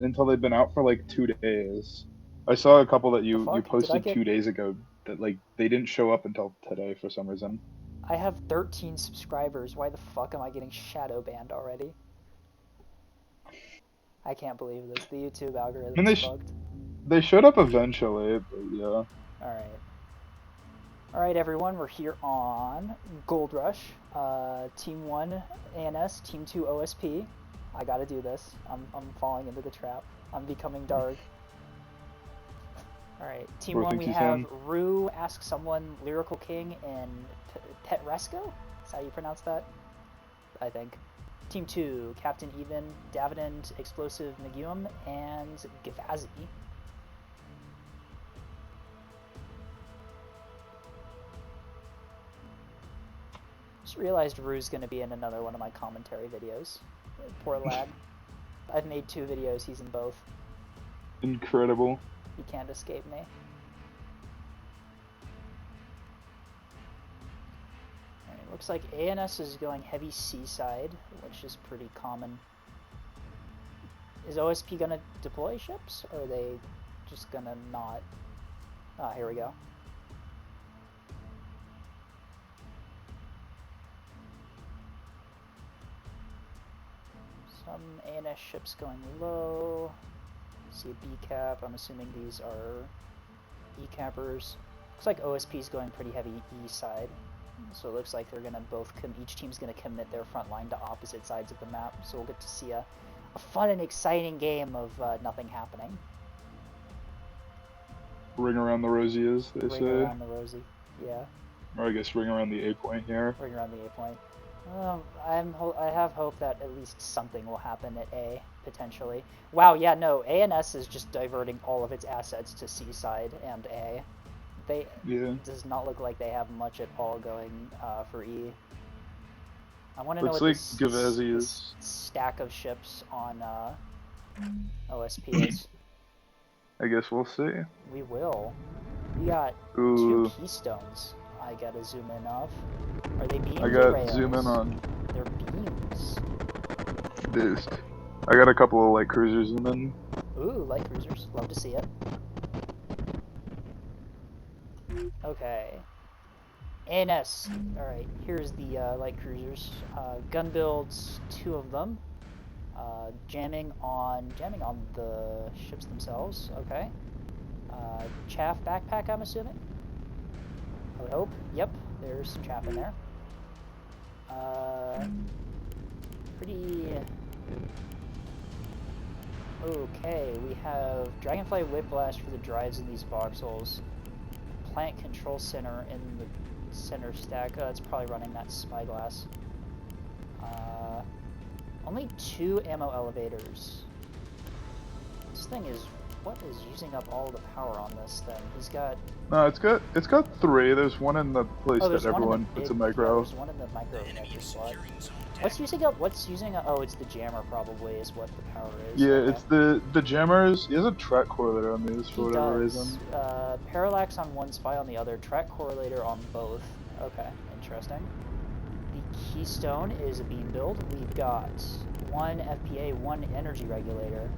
until they've been out for like 2 days. I saw a couple that The you fuck? Did I posted get... 2 days ago that like they didn't show up until today for some reason. I have 13 subscribers. Why the fuck am I getting shadow banned already? I can't believe this. The YouTube I mean algorithm's fucked. they showed up eventually, but yeah. Alright. Alright, everyone, we're here on Gold Rush. Team 1 ANS, Team 2 OSP. I gotta do this. I'm falling into the trap. I'm becoming dark. Alright, Team Bro 1 we thinks he's have him. Rue, Ask Someone, Lyrical King, and Petresco? Is how you pronounce that? I think. Team 2, Captain Even, Davident, Explosive Meguim, and Gavazi. Just realized Rue's gonna be in another one of my commentary videos. Poor lad. I've made 2 videos, he's in both. Incredible. He can't escape me. Alright, looks like ANS is going heavy seaside, which is pretty common. Is OSP gonna deploy ships, or are they just gonna not? Ah, here we go. Some ANS ships going low. See a B-cap. I'm assuming these are E-cappers. Looks like OSP is going pretty heavy E side. So it looks like they're gonna both each team's gonna commit their front line to opposite sides of the map. So we'll get to see a fun and exciting game of nothing happening. Ring around the rosy, as they Ring say. around the rosy, yeah. Or I guess ring around the A point here. Ring around the A point. I have hope that at least something will happen at A, potentially. Wow, yeah, no, ANS is just diverting all of its assets to C side and A. Does not look like they have much at all going for E. I want to know what this stack of ships on OSP is. I guess we'll see. We will. We got Ooh. 2 keystones. I gotta zoom in of. Are they beams I or got rails? zoom in on. They're beams. Boost. I got a couple of light cruisers zoom in. Ooh, light cruisers. Love to see it. Okay. ANS. Alright, here's the light cruisers. Gun builds, 2 of them. Jamming on the ships themselves. Okay. Chaff backpack, I'm assuming. I would hope. Yep, there's some chaff in there. Pretty... Okay, we have Dragonfly Whiplash for the drives in these voxels. Plant Control Center in the center stack. It's probably running that spyglass. Only 2 ammo elevators. This thing is... What is using up all the power on this thing? He's got... No, it's got 3. There's one in the place that everyone puts a micro. Yeah, there's one in the micro connector slot. What's using up? Oh, it's the jammer probably is what the power is. Yeah, okay. it's the jammers. He has a track correlator on these for whatever reason. Parallax on one spy on the other, track correlator on both. Okay, interesting. The keystone is a beam build. We've got 1 FPA, 1 energy regulator.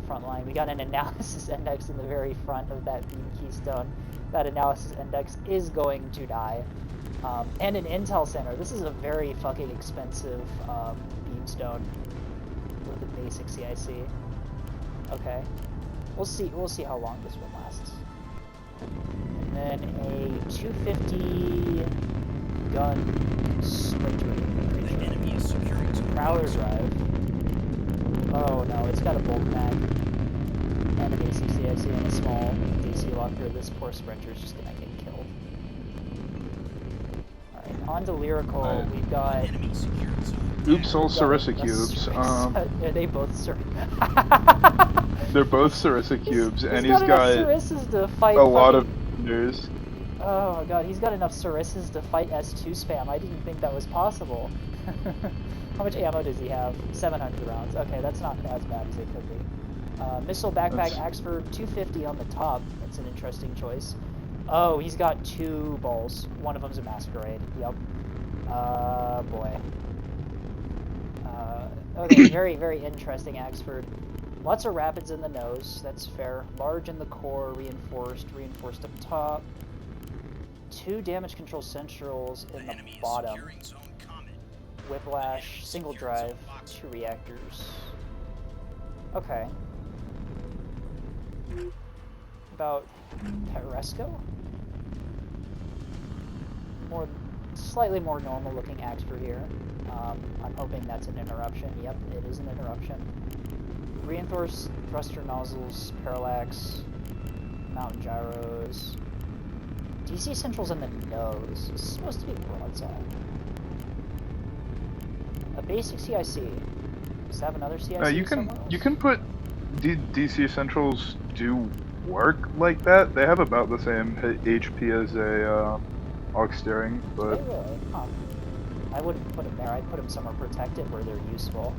Front line. We got an analysis index in the very front of that beam keystone. That analysis index is going to die. And an intel center. This is a very fucking expensive beamstone with a basic CIC. Okay, we'll see how long this one lasts. And then a 250 gun sprinter. Prowler drive. Oh no, it's got a bulk mag and a basic CIC and a small DC locker. This poor sprinter is just gonna get killed. Alright, on to Lyrical, we've got... Oops, all Sarissa cubes. Are they both They're both Sarissa cubes, and he's got Sarissas to fight a lot of vendors. Oh my god, he's got enough Sarissas to fight S2 spam. I didn't think that was possible. How much ammo does he have? 700 rounds. Okay, that's not as bad as it could be. Missile backpack Axford, 250 on the top. That's an interesting choice. Oh, he's got 2 balls. One of them's a masquerade. Yep. Boy. Okay, very, very interesting Axford. Lots of rapids in the nose, that's fair. Large in the core, reinforced up top. 2 damage control centrals in the bottom. Whiplash, single drive, 2 reactors. Okay. About Peresco? Slightly more normal looking Axper here. I'm hoping that's an interruption. Yep, it is an interruption. Reinforced thruster nozzles, parallax, mountain gyros. DC centrals in the nose. This is supposed to be broadside. A basic CIC. Does it have another CIC? You can put DC centrals do work like that. They have about the same HP as a aux steering, but really? Huh. I wouldn't put them there. I'd put them somewhere protected where they're useful.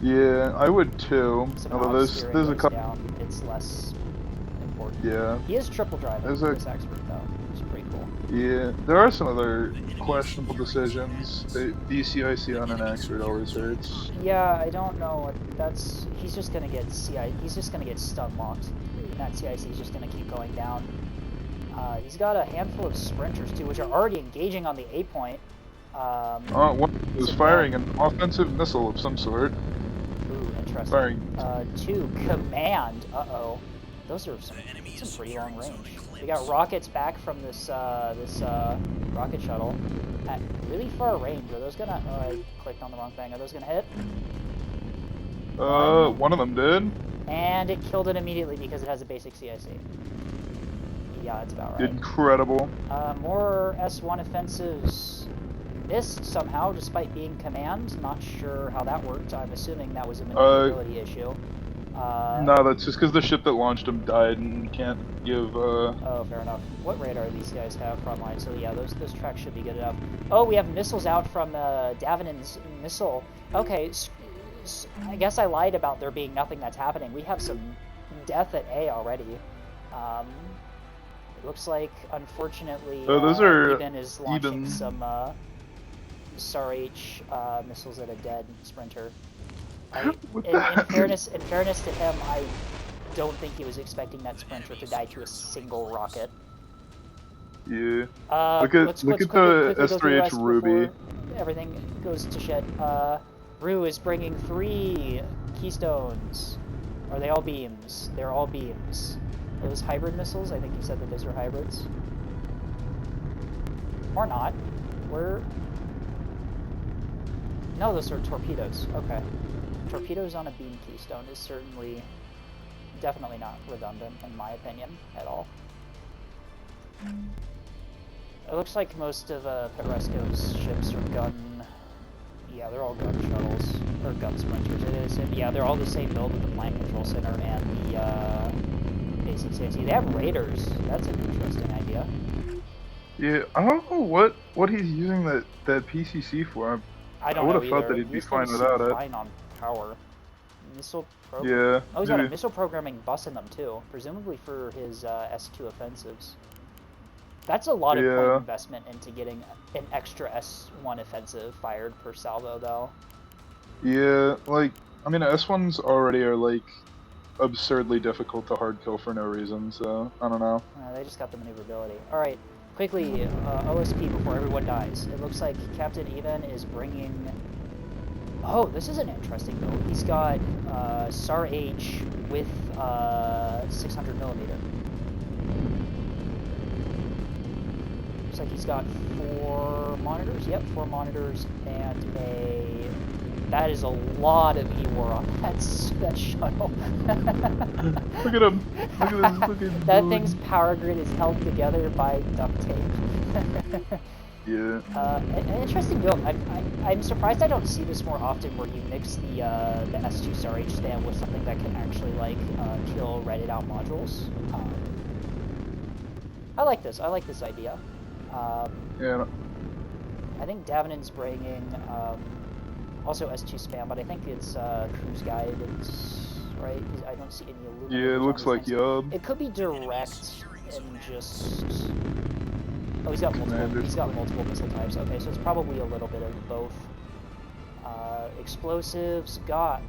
yeah, I would too. So Although there's a couple. Down, it's less important. Yeah. He is triple driving. This expert though. It's pretty cool. Yeah, there are some other questionable decisions. DCIC on an expert always hurts. Yeah, I don't know. That's he's just gonna get He's just gonna get stun locked. And that CIC is just gonna keep going down. He's got a handful of sprinters too, which are already engaging on the A point. One is firing an offensive missile of some sort. Ooh, interesting. Firing. 2 command. Uh-oh. Those are some pretty long range. We got rockets back from this rocket shuttle at really far range. Are those gonna? Oh, I clicked on the wrong thing. Are those gonna hit? One of them did. And it killed it immediately because it has a basic CIC. Yeah, that's about right. Incredible. More S1 offensives missed somehow, despite being command. Not sure how that worked. I'm assuming that was a maneuverability issue. No, that's just because the ship that launched them died and can't give, Oh, fair enough. What radar do these guys have frontline? So yeah, those tracks should be good enough. Oh, we have missiles out from Davenant's missile. Okay, I guess I lied about there being nothing that's happening. We have some death at A already. It looks like, unfortunately, those are Eben is launching some SAR-H missiles at a dead sprinter. In fairness to him, I don't think he was expecting that sprinter to die to a single rocket. Yeah. Look at the S3H Ruby. Everything goes to shit. Rue is bringing 3 keystones. Are they all beams? They're all beams. Are those hybrid missiles? I think you said that those are hybrids. Or not. No, those are torpedoes. Okay. Torpedoes on a beam keystone is definitely not redundant, in my opinion, at all. It looks like most of Petresco's ships are gun... Yeah, they're all gun shuttles, or gun sprinters, it is. And yeah, they're all the same build with the Plant Control Center and the basic CIC. They have raiders. That's an interesting idea. Yeah, I don't know what he's using that PCC for. I would have thought that he'd be fine without it. Fine on power. Missile program. Yeah. Oh, he's got a missile programming bus in them too, presumably for his S2 offensives. That's a lot of point investment into getting an extra S1 offensive fired per salvo, though. Yeah, like, I mean, S1s already are, like, absurdly difficult to hard kill for no reason, so, I don't know. They just got the maneuverability. Alright, quickly, OSP before everyone dies. It looks like Captain Even is bringing... Oh, this is an interesting build. He's got SAR-H with 600mm. Looks like he's got 4 monitors. Yep, 4 monitors and a... That is a lot of E-War on that shuttle. Look at him. Look at this. That thing's power grid is held together by duct tape. Yeah. An interesting build. I'm surprised I don't see this more often, where you mix the S2 SAR-H stand with something that can actually kill Reddit out modules. I like this. I like this idea. Yeah. I think Davenant's bringing also S2 spam, but I think it's cruise guidance, right? I don't see any aluminum. Yeah, it looks like Yub. It could be direct and just. Oh, he's got multiple. He's got multiple missile types. Okay, so it's probably a little bit of both. Explosives got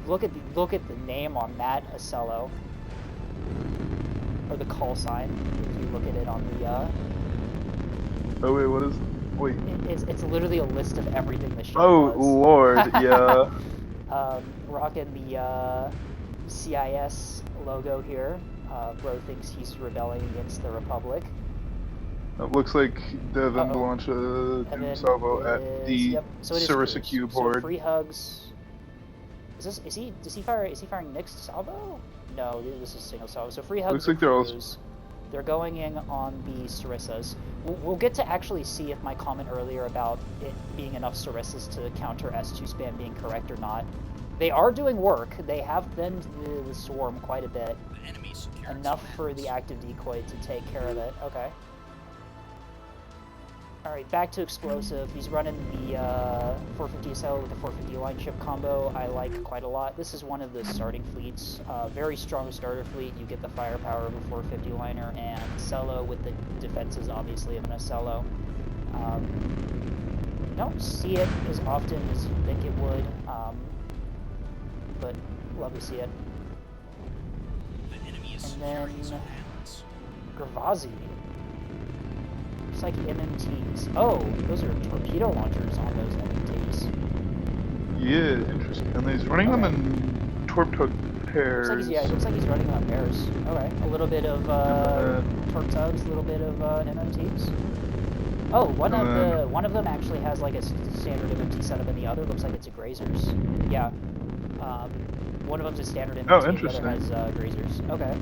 look at the name on that Acello, or the call sign. If you look at it on the. Oh wait, what is? Wait. It's literally a list of everything the ship Oh does. Lord, yeah. Rocking the CIS logo here. Bro thinks he's rebelling against the Republic. It looks like Devin launched a salvo at the Sarissa cube horde. So free hugs. Is he firing mixed salvo? No, this is single salvo. So free hugs. Looks like they're going in on the Sarissas. We'll get to actually see if my comment earlier about it being enough Sarissas to counter S2 spam being correct or not. They are doing work. They have thinned the swarm quite a bit. Enough for the active decoy to take care of it. Okay. Alright, back to explosive. He's running the 450 SL with the 450 line ship combo. I like quite a lot. This is one of the starting fleets. Very strong starter fleet. You get the firepower of a 450 liner, and Cello with the defenses, obviously, of an Acello. Don't see it as often as you think it would, but love to see it. And then Gravazzi. Looks like MMTs. Oh, those are torpedo launchers on those MMTs. Yeah, interesting. And he's running them in torp tug pairs. It looks like he's running them on pairs. Okay, a little bit of torp tugs, a little bit of MMTs. Oh, one of them actually has like a standard MMT setup, and the other looks like it's a Grazers. Yeah. One of them's a standard MMT, the other has Grazers. Okay.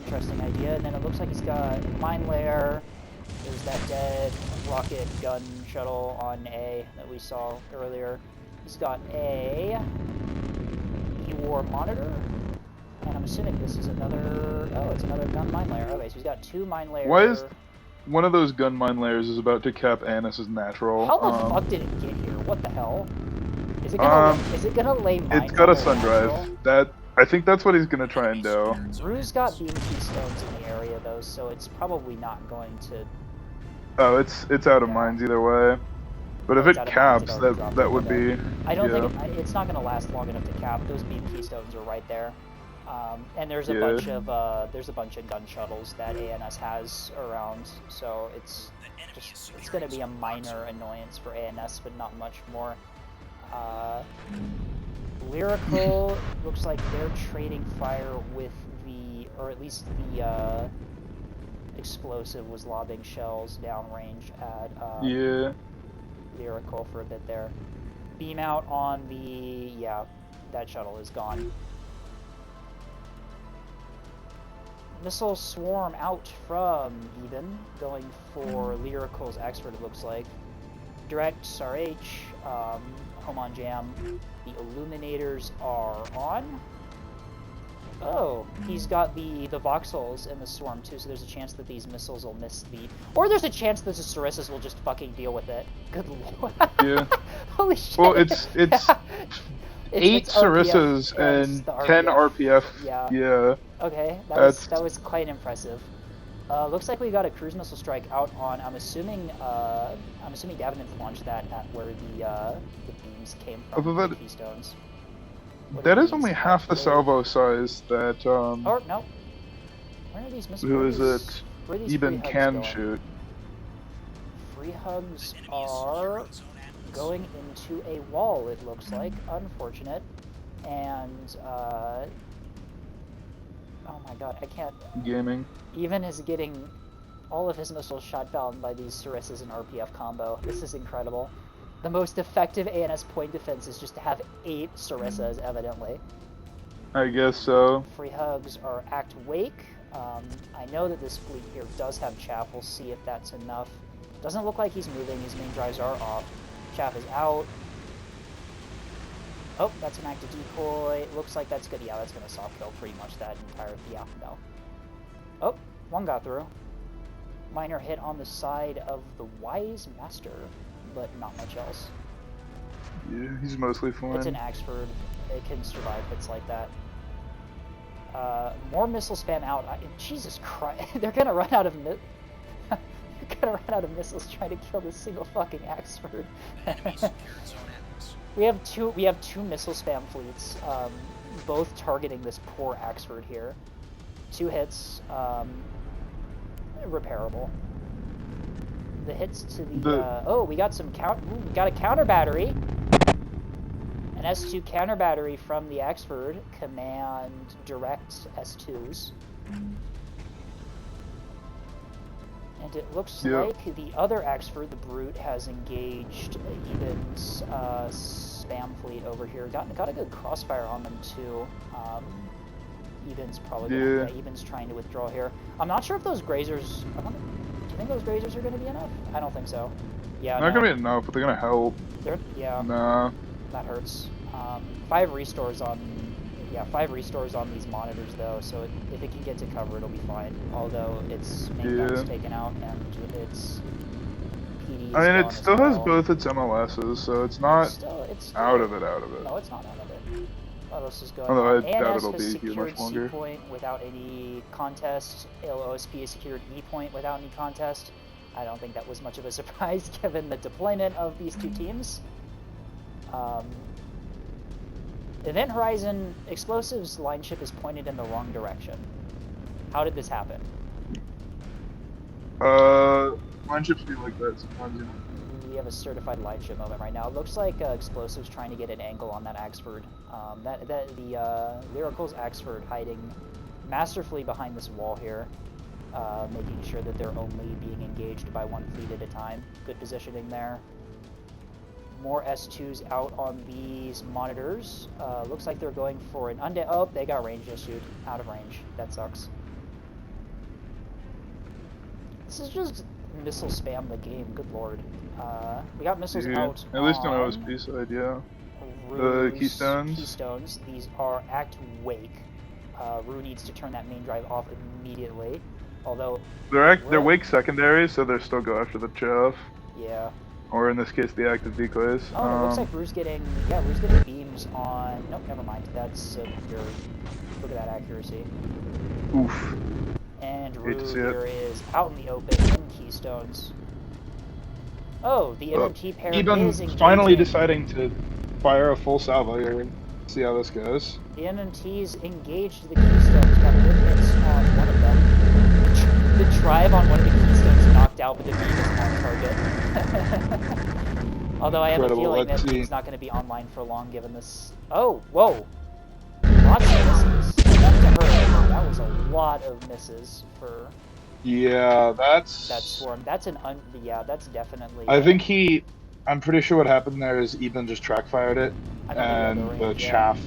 Interesting idea. And then it looks like he's got mine layer. There's that dead rocket gun shuttle on A that we saw earlier. He's got a E-War monitor. And I'm assuming this is another... Oh, it's another gun mine layer. Okay, so he's got two mine layers. Why is one of those gun mine layers is about to cap Annis's natural? How the fuck did it get here? What the hell? Is it gonna lay mines? It's got a sun drive. I think that's what he's gonna try and do. Rue's got beam keystones in the area though, so it's probably not going to. Oh, it's out of mines either way. But if it caps, that would be. I don't think it's not gonna last long enough to cap. Those beam keystones are right there, and there's a bunch of gun shuttles that ANS has around, so it's gonna be a minor annoyance for ANS, but not much more. Lyrical looks like they're trading fire with or at least the explosive was lobbing shells downrange at Lyrical for a bit there. Beam out on that shuttle is gone. Missile swarm out from Even, going for Lyrical's expert it looks like. Direct SRH, home on jam. The illuminators are on. Oh, he's got the voxels in the swarm too, so there's a chance that these missiles will miss the... Or there's a chance that the Sarissas will just fucking deal with it. Good lord. Yeah. Holy shit. Well, it's 8 Sarissas and 10 RPF. Yeah. Okay, that was quite impressive. Looks like we got a cruise missile strike out on. I'm assuming Davenant launched that at where the beams came from. The keystones. That is only half the salvo size that. Oh no! Where are these missiles? Who is it? Even can shoot. Free hugs are going into a wall. It looks like unfortunate, and oh my god, I can't. Gaming. Even is getting all of his missiles shot down by these Sarissas and RPF combo. This is incredible. The most effective ANS point defense is just to have 8 Sarissas, evidently. I guess so. Free hugs are act wake. I know that this fleet here does have chaff. We'll see if that's enough. Doesn't look like he's moving. His main drives are off. Chaff is out. Oh, that's an active decoy. Looks like that's good. Yeah, that's going to soft kill pretty much that entire... Yeah, no. Oh, one got through. Minor hit on the side of the Wise Master, but not much else. Yeah, he's mostly fine. It's an Axford. It can survive hits like that. More missile spam out. Jesus Christ. They're going to run out of... They're going to run out of missiles trying to kill this single fucking Axford. We have two missile spam fleets, both targeting this poor Axford here. 2 hits, repairable. The hits to the oh, we got some we got a counter battery. An S2 counter battery from the Axford command direct S2s. And it looks like the other Axford, the Brute, has engaged Eben's spam fleet over here. Got a good crossfire on them too. Eben's probably Eben's trying to withdraw here. I'm not sure if those grazers. Do you think those grazers are going to be enough? I don't think so. Yeah, not gonna be enough, but they're gonna help. Yeah. Nah. That hurts. 5 restores on. Yeah, 5 restores on these monitors though, so if it can get to cover, it'll be fine. Although its main gun's taken out and its PD. I mean, it still has both its MLSs, so it's not it's out of it. No, it's not out of it. What else is going Although on? I doubt ANS it'll has be here much secured longer. C point without any contest. OSP has secured E point without any contest. I don't think that was much of a surprise given the deployment of these two teams. Event Horizon Explosives line ship is pointed in the wrong direction. How did this happen? Line ships be like that sometimes, you know. We have a certified line ship moment right now. It looks like Explosives trying to get an angle on that Axford. The Lyrical's Axford hiding masterfully behind this wall here, making sure that they're only being engaged by 1 fleet at a time. Good positioning there. More S2s out on these monitors. Looks like they're going for an oh, they got range issued. Out of range. That sucks. This is just missile spam the game. Good lord. We got missiles out. At least on OSP side, yeah. The Keystones. Keystones. These are Act Wake. Rue needs to turn that main drive off immediately. Although they're Wake secondary, so they'll still go after the chaff. Yeah. Or in this case, the active decoys. Oh, it looks like Rue's getting beams on. Nope, never mind. That's pure. Look at that accuracy. Oof. And Rue here is out in the open in Keystones. Oh, the MMT pair is engaging. Finally deciding to fire a full salvo here. See how this goes. The MMT's engaged the Keystones. Got good hits on one of them. The drive on one of the Keystones knocked out, but the beam is on target. Although I have a feeling that beam's not going to be online for long given this... Oh, whoa! Lots of misses. Enough to hurt. That was a lot of misses for... Yeah, that's... That swarm. That's an yeah, that's definitely... I think I'm pretty sure what happened there is Eben just track fired it, and the chaff...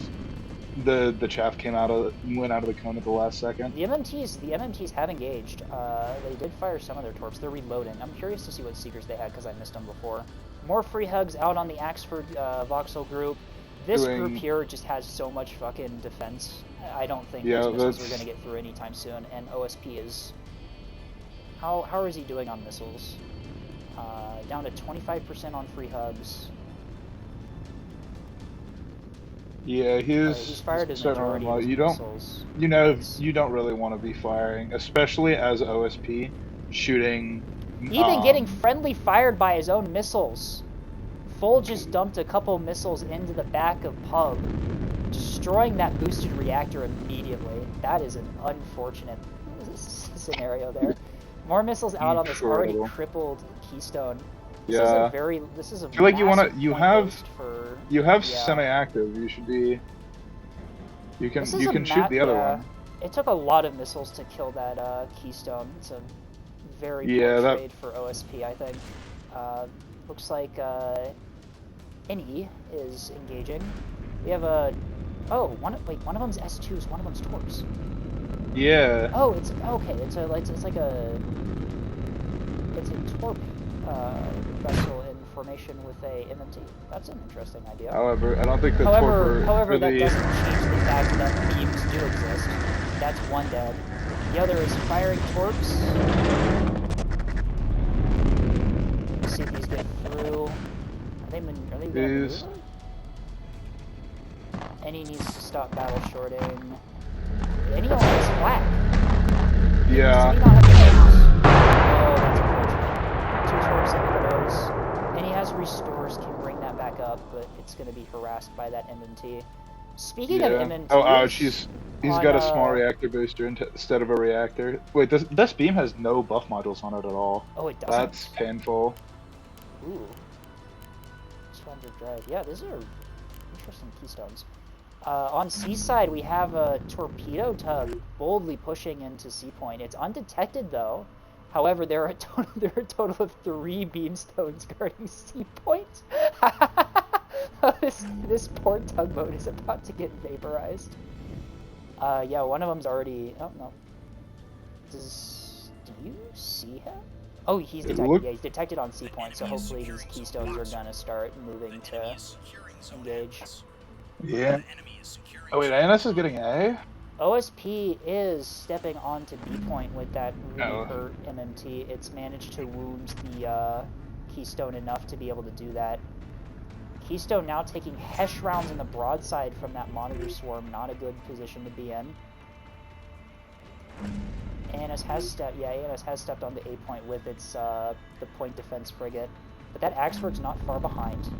The chaff went out of the cone at the last second. The MMTs have engaged. They did fire some of their torps. They're reloading. I'm curious to see what Seekers they had because I missed them before. More free hugs out on the Axford Voxel group. This group here just has so much fucking defense. I don't think those missiles are going to get through anytime soon. And OSP is... How is he doing on missiles? Down to 25% on free hugs. Yeah, he's fired his majority of his missiles. You don't really want to be firing, especially as OSP, shooting... Even getting friendly fired by his own missiles. Full just dumped a couple missiles into the back of Pub, destroying that boosted reactor immediately. That is an unfortunate scenario there. More missiles out on this already crippled Keystone. This is a I feel like you have semi-active. You should be. You can shoot the other one. It took a lot of missiles to kill that Keystone. It's a very poor trade for OSP, I think. Looks like NE is engaging. We have a one of them's S2s, one of them's torps. Yeah. Oh, it's okay. It's a torp vessel in formation with a MMT. That's an interesting idea. However, I don't think that However, that doesn't change the fact that beams do exist. That's one dead. The other is firing torps. Let's see if these get through. Are they maneuver? Any needs to stop battle shorting. Any only has flat. Yeah. Does he not have the nose? Oh, that's unfortunate. 2 torps into the nose. And he has has restores, can bring that back up, but it's going to be harassed by that MMT. Speaking of MMTs... Oh, ouch, he's got a small reactor booster instead of a reactor. Wait, this beam has no buff modules on it at all. Oh, it doesn't? That's painful. Ooh. Splendid drive. Yeah, these are interesting keystones. On Seaside, we have a torpedo tug boldly pushing into Sea Point. It's undetected, though. However, there are a total of 3 beamstones guarding Sea Point. This poor tugboat is about to get vaporized. Yeah, one of them's already... Oh, no. Do you see him? Oh, he's detected. Yeah, he's detected on Sea Point, so hopefully these keystones are gonna start moving to engage. Yeah. Oh wait, ANS is getting A? OSP is stepping onto B Point with that really hurt MMT. It's managed to wound the Keystone enough to be able to do that. Keystone now taking Hesh rounds in the broadside from that monitor swarm. Not a good position to be in. ANS has stepped on the A Point with its the point defense frigate, but that Axford's not far behind.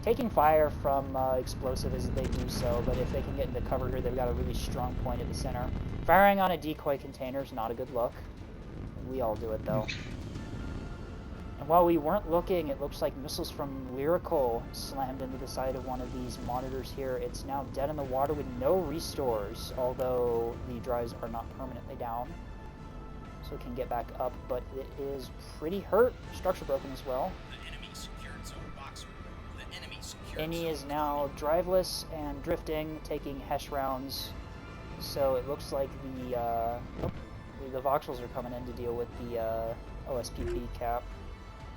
Taking fire from explosive as they do so, but if they can get into cover here, they've got a really strong point at the center. Firing on a decoy container is not a good look. We all do it though. And while we weren't looking, it looks like missiles from Lyrical slammed into the side of one of these monitors here. It's now dead in the water with no restores, although the drives are not permanently down. So it can get back up, but it is pretty hurt. Structure broken as well. Any is now driveless and drifting, taking Hesh rounds. So it looks like the Voxels are coming in to deal with the OSPP cap.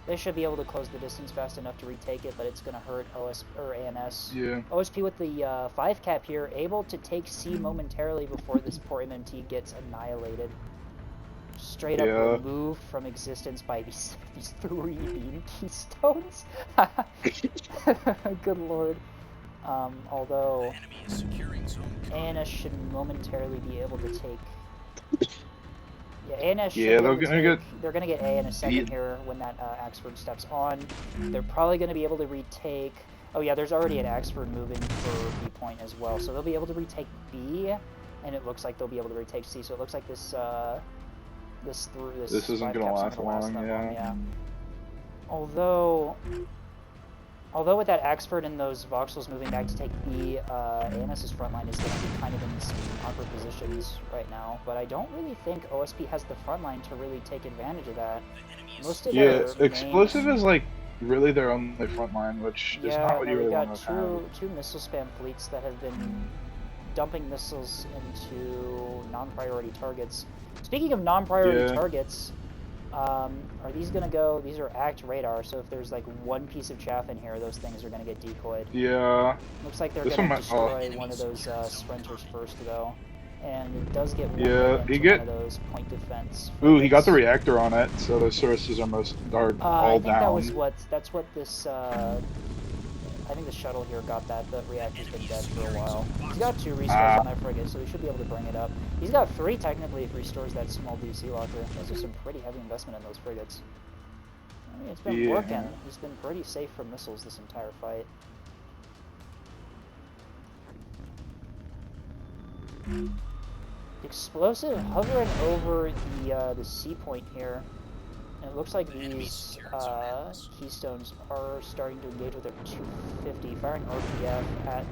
They should be able to close the distance fast enough to retake it, but it's going to hurt ANS. Yeah. OSP with the 5 cap here, able to take C momentarily before this poor MMT gets annihilated. Straight up removed from existence by these 3 beam keystones. Good lord. Although ANS should momentarily be able to take. Yeah, ANS should they're gonna get A in a second here when that Axford steps on. They're probably gonna be able to retake. Oh yeah, there's already an Axford moving for B Point as well, so they'll be able to retake B, and it looks like they'll be able to retake C. So it looks like this this isn't gonna last long, yeah. Although with that Axford and those Voxels moving back to take B, ANS's front line is going to be kind of in some awkward positions right now. But I don't really think OSP has the front line to really take advantage of that. Most of their explosive is like really their only front line, which is not what you really want to have. Two missile spam fleets that have been dumping missiles into non-priority targets. Speaking of non-priority targets, are these gonna go? These are ACT radar, so if there's like one piece of chaff in here, those things are gonna get decoyed. Yeah. Looks like they're gonna destroy one of those sprinters first, though, and it does get one of those point defense. Ooh, he got the reactor on it, so those Sarissas are all down. That's what this. I think the shuttle here got that. The reactor's been dead for a while. He's got 2 restores on that frigate, so he should be able to bring it up. He's got 3 technically if he restores that small DC locker. Those are some pretty heavy investment in those frigates. I mean, it's been working. He's been pretty safe from missiles this entire fight. Explosive hovering over the C Point here. And it looks like these keystones are starting to engage with their 250, firing RPF at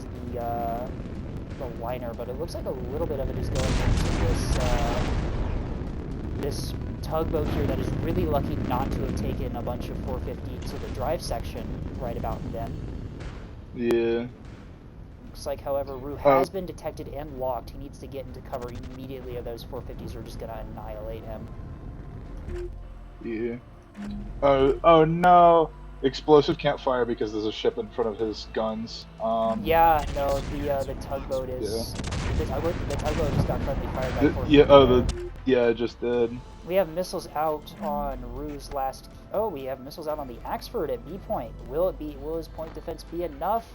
the liner, but it looks like a little bit of it is going into this tugboat here that is really lucky not to have taken a bunch of 450 to the drive section right about then. Yeah. Looks like, however, Rue has been detected and locked. He needs to get into cover immediately, or those 450s are just going to annihilate him. Yeah. Oh no! Explosive can't fire because there's a ship in front of his guns. Yeah, no, the tugboat is. The tugboat just got friendly fired by 450. Yeah, it just did. We have missiles out on Rue's last. Oh, we have missiles out on the Axford at B Point. Will his point defense be enough?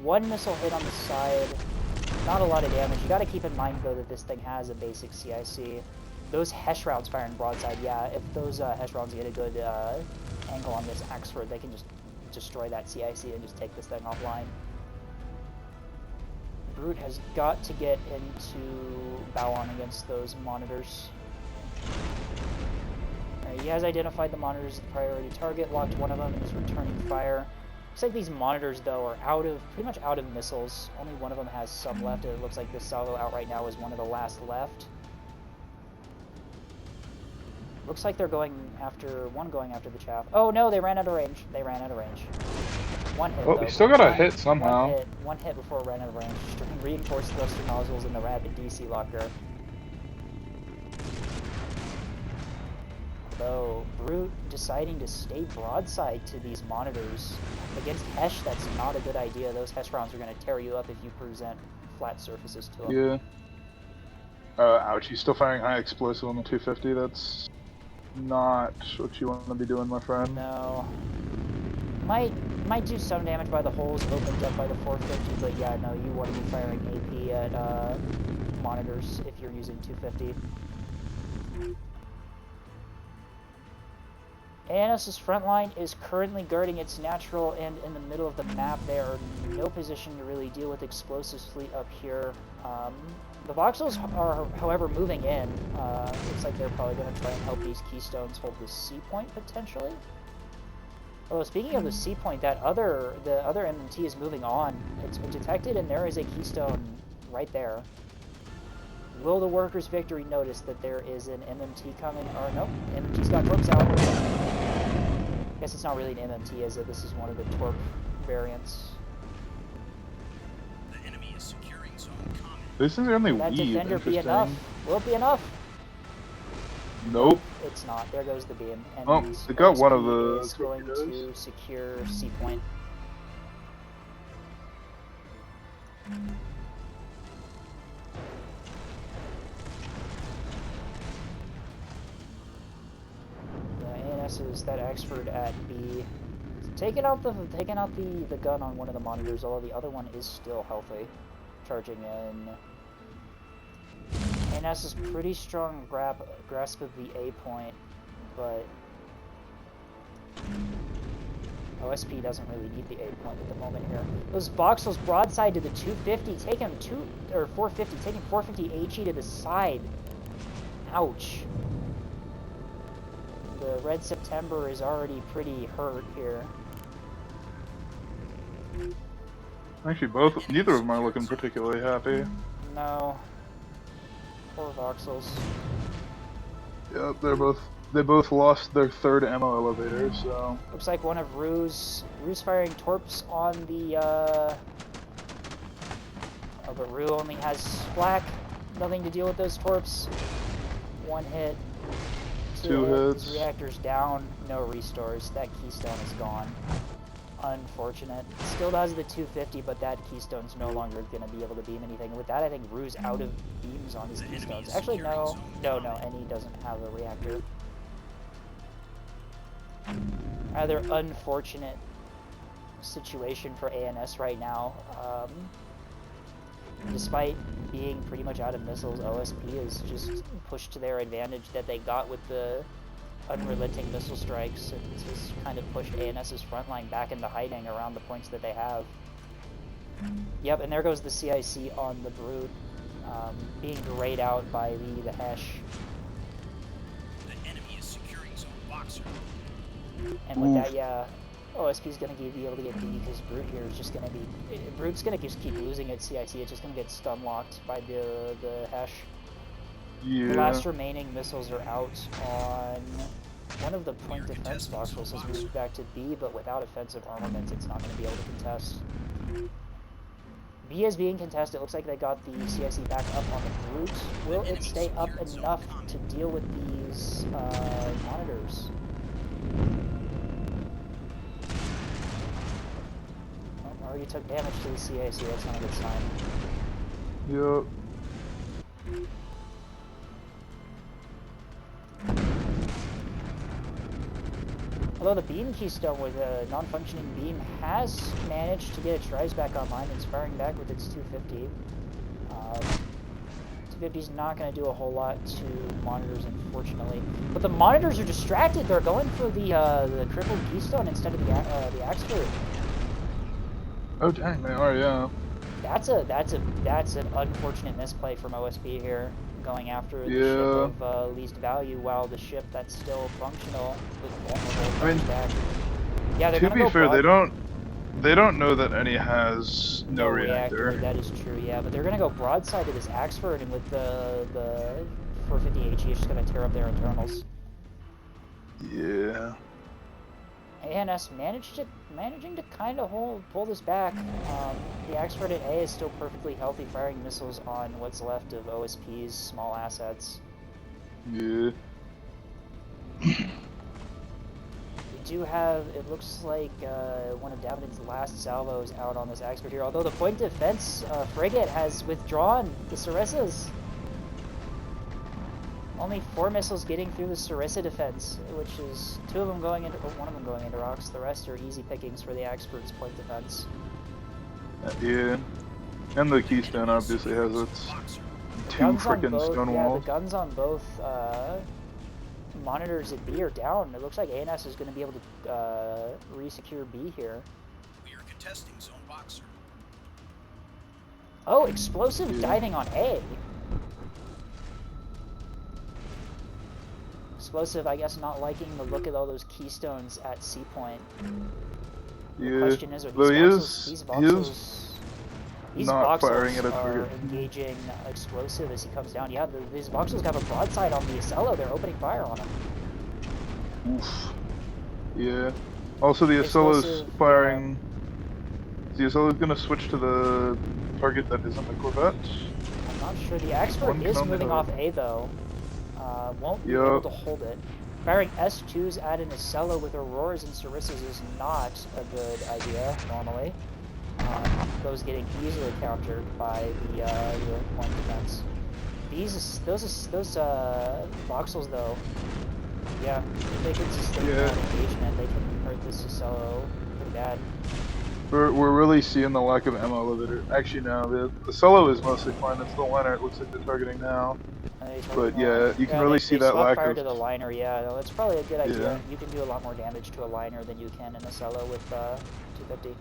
1 missile hit on the side. Not a lot of damage. You got to keep in mind though that this thing has a basic CIC. Those Hesh rounds firing broadside, yeah, if those Hesh rounds get a good angle on this Axford, they can just destroy that CIC and just take this thing offline. Brute has got to get into bow on against those monitors. Alright, he has identified the monitors as the priority target, locked one of them, and is returning fire. Looks like these monitors, though, are pretty much out of missiles. Only one of them has some left, and it looks like this salvo out right now is one of the last left. Looks like they're going after the chaff. Oh no, they ran out of range. They ran out of range. One hit. Oh, though. you still got a hit somehow. One hit before it ran out of range. Reinforced thruster nozzles and the rapid DC locker. Though Brute deciding to stay broadside to these monitors against Hesh, that's not a good idea. Those Hesh rounds are going to tear you up if you present flat surfaces to them. Yeah. Ouch, he's still firing high explosive on the 250. That's not what you want to be doing, my friend. No. Might do some damage by the holes opened up by the 450, but yeah, no, you want to be firing AP at monitors if you're using 250. ANS's front line is currently guarding its natural and in the middle of the map. They are in no position to really deal with Explosives fleet up here. The voxels are, however, moving in. Looks like they're probably going to try and help these Keystones hold the C point, potentially. Although, speaking of the C point, the other MMT is moving on. It's been detected, and there is a Keystone right there. Will the Workers' Victory notice that there is an MMT coming? Or nope, MMT's got torps out. I guess it's not really an MMT, is it? This is one of the torp variants. The enemy is securing zone common. This is the only Will that weave. defender be enough? Will it be enough? Nope. It's not. There goes the beam. And Oh, they got one of the is going to secure C point. Is that expert at B, taking out the gun on one of the monitors, although the other one is still healthy, charging in. ANS is pretty strong grasp of the A point, but OSP doesn't really need the A point at the moment here. Those voxels broadside to the 250, taking 450, taking 450 HE to the side. Ouch. The Red September is already pretty hurt here. Actually, neither of them are looking particularly happy. No. Poor voxels. Yeah, they both lost their third ammo elevator, so. Looks like one of Rue's firing torps on the oh, but Rue only has flak. Nothing to deal with those torps. One hit. Two hits. Reactors down, no restores. That Keystone is gone. Unfortunate. Still does the 250, but that Keystone's no longer going to be able to beam anything. With that, I think Rue's out of beams on his Keystones. Actually, no, and he doesn't have a reactor. Rather unfortunate situation for ANS right now. Despite being pretty much out of missiles, OSP is just pushed to their advantage that they got with the unrelenting missile strikes, and just kind of pushed ANS's front line back into hiding around the points that they have. Yep, and there goes the CIC on the Brute, being grayed out by the Hesh. The enemy is securing zone boxer. And with that, yeah, OSP's going to be able to get B because Brute here is just going to be... Brute's going to just keep losing its CIC. It's just going to get stun locked by the Hesh. Yeah. The last remaining missiles are out on one of the point defense voxels has moved back to B, but without offensive armaments, it's not going to be able to contest. B is being contested. It looks like they got the CIC back up on the Brute. Will it stay up enough to deal with these monitors? Already took damage to the CIC. That's not a good sign. Yep. Although the beam Keystone with a non-functioning beam has managed to get its rise back online and is firing back with its 250. T-50's not going to do a whole lot to monitors, unfortunately. But the monitors are distracted. They're going for the crippled keystone instead of the Axford. Oh dang, they are, yeah. That's an unfortunate misplay from OSP here, going after the Yeah. ship of least value while the ship that's still functional with vulnerable I mean, back. Yeah, they're to gonna be go fair, broad. they don't know that any has no reactor. That is true, yeah, but they're gonna go broadside to this Axford, and with the 450 HE, it's just gonna tear up their internals. Yeah. ANS managing to kind of pull this back. The Axford at A is still perfectly healthy, firing missiles on what's left of OSP's small assets. Yeah. We do have, it looks like one of Davenant's last salvos out on this Axford here, although the point defense frigate has withdrawn the Sarissas. Only 4 missiles getting through the Sarissa defense, which is 2 of them going into, one of them going into rocks. The rest are easy pickings for the Axford's point defense. Yeah. And the keystone obviously has its 2 frickin' stone Yeah, the walls. guns on both monitors at B are down. It looks like ANS is going to be able to re-secure B here. We are contesting zone boxer. Oh, explosive diving on A. Explosive, I guess, not liking the look of all those keystones at C point. Yeah. The question is, are Though these not firing voxels at a are target. engaging explosive as he comes down. Yeah, these voxels have a broadside on the Ocello. They're opening fire on him. Oof. Yeah. Also, the Ocello's firing. The Ocello's gonna switch to the target that isn't the Corvette. I'm not sure. The Axford is moving off A though. Won't be able to hold it. Firing S2s at an Ocello with Auroras and Sarissas is not a good idea normally. Those getting easily countered by the point defense. Those voxels though, yeah, if they can sustain that engagement, they can hurt this Ocello pretty bad. We're really seeing the lack of ammo elevator. Actually, no, the Solo is mostly fine. It's the liner it looks like they're targeting now. But yeah, you can really see that lack fire of... to the liner, yeah. No, it's probably a good idea. Yeah. You can do a lot more damage to a liner than you can in a Solo with 250. Yeah,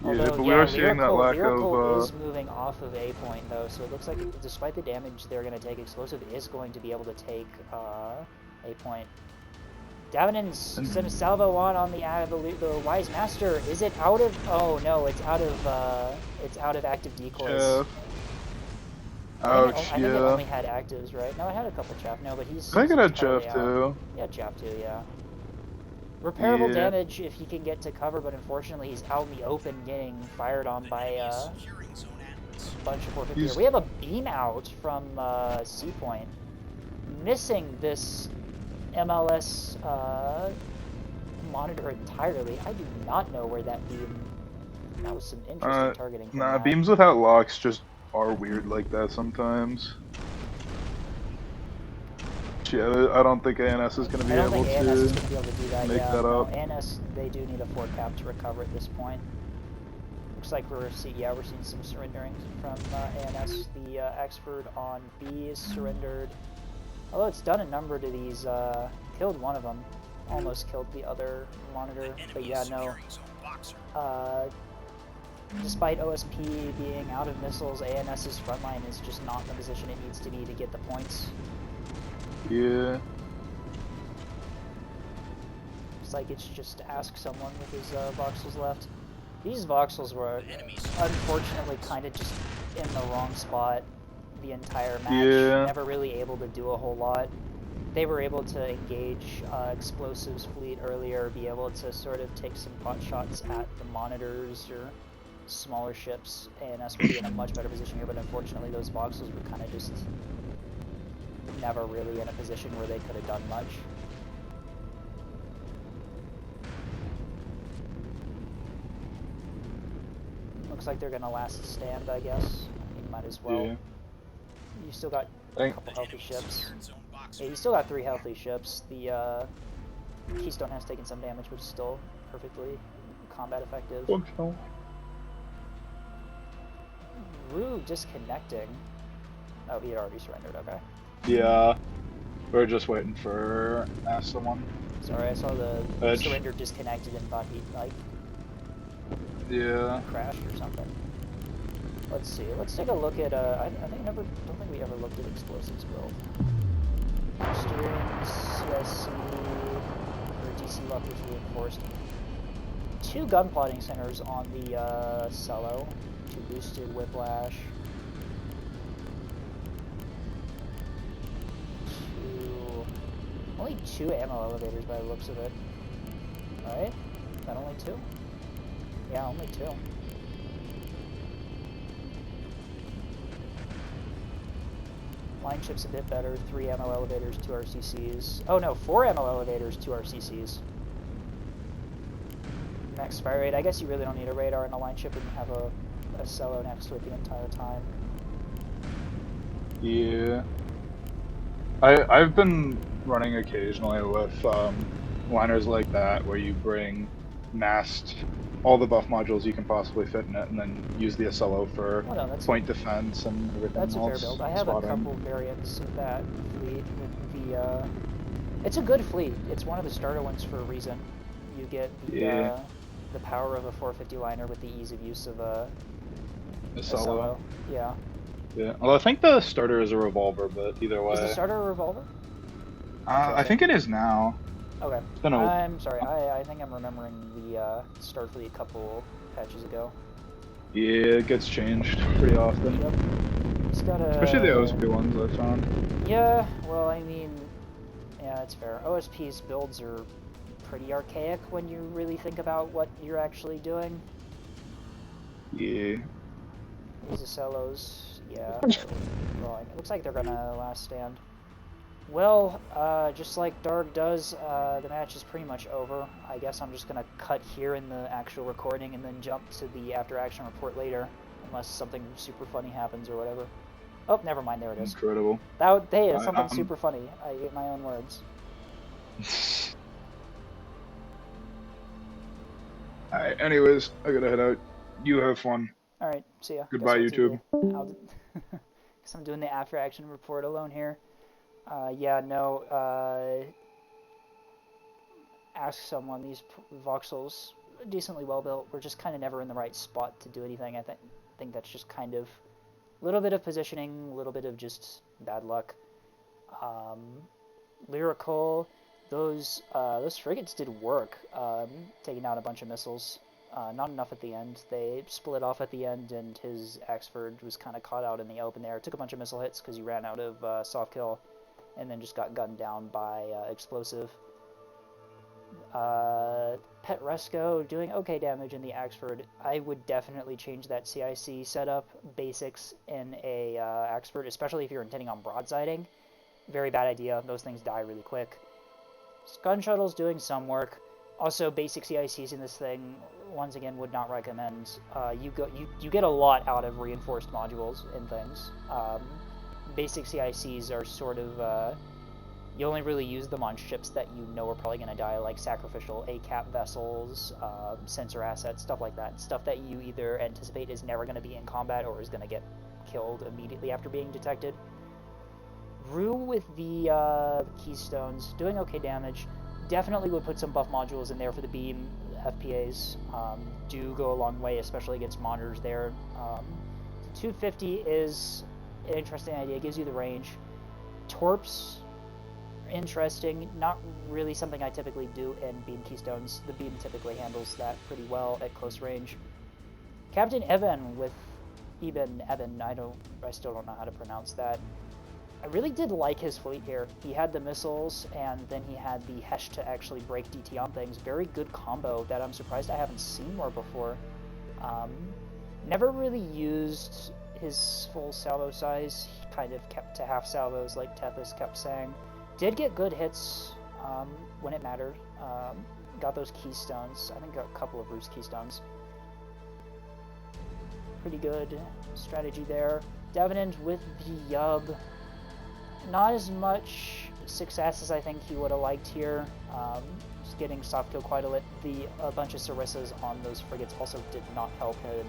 Although, but we are seeing that lack Lyrical of... is moving off of A point, though, so it looks like, despite the damage they're going to take, Explosive is going to be able to take A point. Davenant's sent a salvo on the Wise Master. Is it out of... Oh, no, it's out of active decoys. Ouch, I think it only had actives, right? No, it had a couple chaff. No, but he's... I think it had entirely chaff, out. too. Yeah, chaff, too, yeah. Repairable damage if he can get to cover, but unfortunately he's out in the open getting fired on by a bunch of 450. We have a beam out from C point. Missing this MLS monitor entirely. I do not know where that beam... That was some interesting targeting. Nah, beams without locks just are weird like that sometimes. Yeah, I don't think ANS is going to be able to make that up. ANS, they do need a 4 cap to recover at this point. Looks like we're seeing some surrendering from ANS. The Axford on B is surrendered. Although it's done a number to these, killed one of them. Almost killed the other monitor. But yeah, no. Despite OSP being out of missiles, ANS's frontline is just not in the position it needs to be to get the points. Yeah. It's like it's just to ask someone with his voxels left. These voxels were unfortunately kind of just in the wrong spot the entire match. Yeah. Never really able to do a whole lot. They were able to engage Explosives fleet earlier, be able to sort of take some pot shots at the monitors or smaller ships. ANS would be in a much better position here, but unfortunately those voxels were kind of just never really in a position where they could have done much. Looks like they're gonna last stand, I guess. You might as well. Yeah. You still got a couple healthy ships. Yeah, you still got 3 healthy ships. The Keystone has taken some damage, but is still perfectly combat effective. Rue disconnecting. Oh, he had already surrendered, okay. Yeah. We're just waiting for someone. Sorry, I saw the Edge. surrender disconnected and thought he'd, like, Yeah. crashed or something. Let's see. Let's take a look at. I don't think we ever looked at explosives build. Steering, CSC, or DC lockers reinforced. 2 gun plotting centers on the cello. 2 boosted whiplash. 2. Only 2 ammo elevators by the looks of it. Right? Is that only 2? Yeah, only 2. Line ship's a bit better. 3 ammo elevators, 2 RCCs. Oh no, 4 ammo elevators, 2 RCCs. Max fire rate. I guess you really don't need a radar in a line ship when you have a cello next to it the entire time. Yeah. I've been running occasionally with liners like that where you bring massed all the buff modules you can possibly fit in it, and then use the Acello for point defense and everything That's else. a fair build. I have spotting. a couple variants of that fleet with the. It's a good fleet. It's one of the starter ones for a reason. You get the power of a 450 liner with the ease of use of a Acello. Yeah. Yeah. Well, I think the starter is a revolver, but either way. Is the starter a revolver? I think it is now. Okay. It's been I'm sorry. I think I'm remembering the Starfleet a couple patches ago. Yeah, it gets changed pretty often. Yep. It's got a. Especially the OSP ones I found. Yeah. Well, I mean, yeah, that's fair. OSP's builds are pretty archaic when you really think about what you're actually doing. Yeah. These Acellos, yeah. Drawing. It looks like they're gonna last stand. Well, just like Darg does, the match is pretty much over. I guess I'm just gonna cut here in the actual recording and then jump to the after-action report later, unless something super funny happens or whatever. Oh, never mind, there it is. Incredible. Hey, it's something super funny. I ate my own words. Alright, anyways, I gotta head out. You have fun. Alright, see ya. Goodbye, YouTube. Guess I'm doing the after-action report alone here. Yeah, no, ask someone. These voxels are decently well built. We're just kind of never in the right spot to do anything. I think that's just kind of a little bit of positioning, a little bit of just bad luck. Lyrical, those frigates did work, taking out a bunch of missiles. Not enough at the end. They split off at the end, and his Axford was kind of caught out in the open there. Took a bunch of missile hits because he ran out of soft kill, and then just got gunned down by explosive. Pet Resco doing okay damage in the Axford. I would definitely change that CIC setup basics in a Axford, especially if you're intending on broadsiding. Very bad idea. Those things die really quick. Gun Shuttle's doing some work. Also, basic CICs in this thing, once again, would not recommend. You get a lot out of reinforced modules and things. Basic CICs are sort of, you only really use them on ships that you know are probably going to die, like sacrificial ACAP vessels, sensor assets, stuff like that. Stuff that you either anticipate is never going to be in combat or is going to get killed immediately after being detected. Rue with the Keystones, doing okay damage. Definitely would put some buff modules in there for the beam. FPAs do go a long way, especially against monitors there. 250 is an interesting idea, gives you the range. Torps, interesting, not really something I typically do in beam keystones. The beam typically handles that pretty well at close range. Captain Evan with Eben, I still don't know how to pronounce that. I really did like his fleet here. He had the missiles, and then he had the Hesh to actually break DT on things. Very good combo that I'm surprised I haven't seen more before. Never really used his full salvo size. He kind of kept to half salvos like Tethys kept saying. Did get good hits when it mattered. Got those keystones. I think got a couple of Roost keystones. Pretty good strategy there. Devenant with the Yub. Not as much success as I think he would have liked here. Just getting soft kill quite a bit. A bunch of Sarissas on those frigates also did not help him.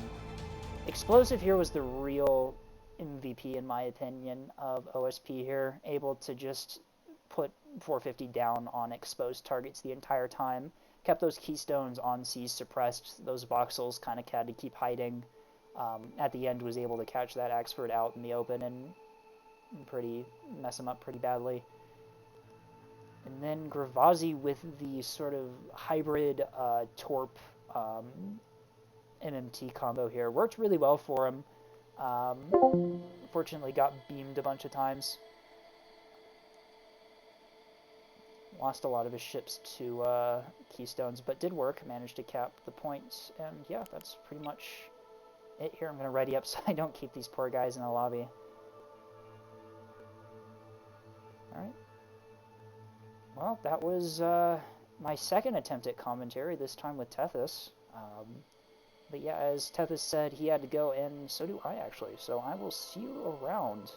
Explosive here was the real MVP, in my opinion, of OSP here. Able to just put 450 down on exposed targets the entire time. Kept those keystones on seas suppressed. Those voxels kind of had to keep hiding. At the end, was able to catch that expert out in the open and mess him up pretty badly. And then Gravazzi with the sort of hybrid Torp MMT combo here worked really well for him. Fortunately, got beamed a bunch of times. Lost a lot of his ships to keystones, but did work. Managed to cap the points, and yeah, that's pretty much it here. I'm going to ready up so I don't keep these poor guys in the lobby. Alright. Well, that was my second attempt at commentary, this time with Tethys. But yeah, as Tethys said, he had to go, and so do I, actually. So I will see you around.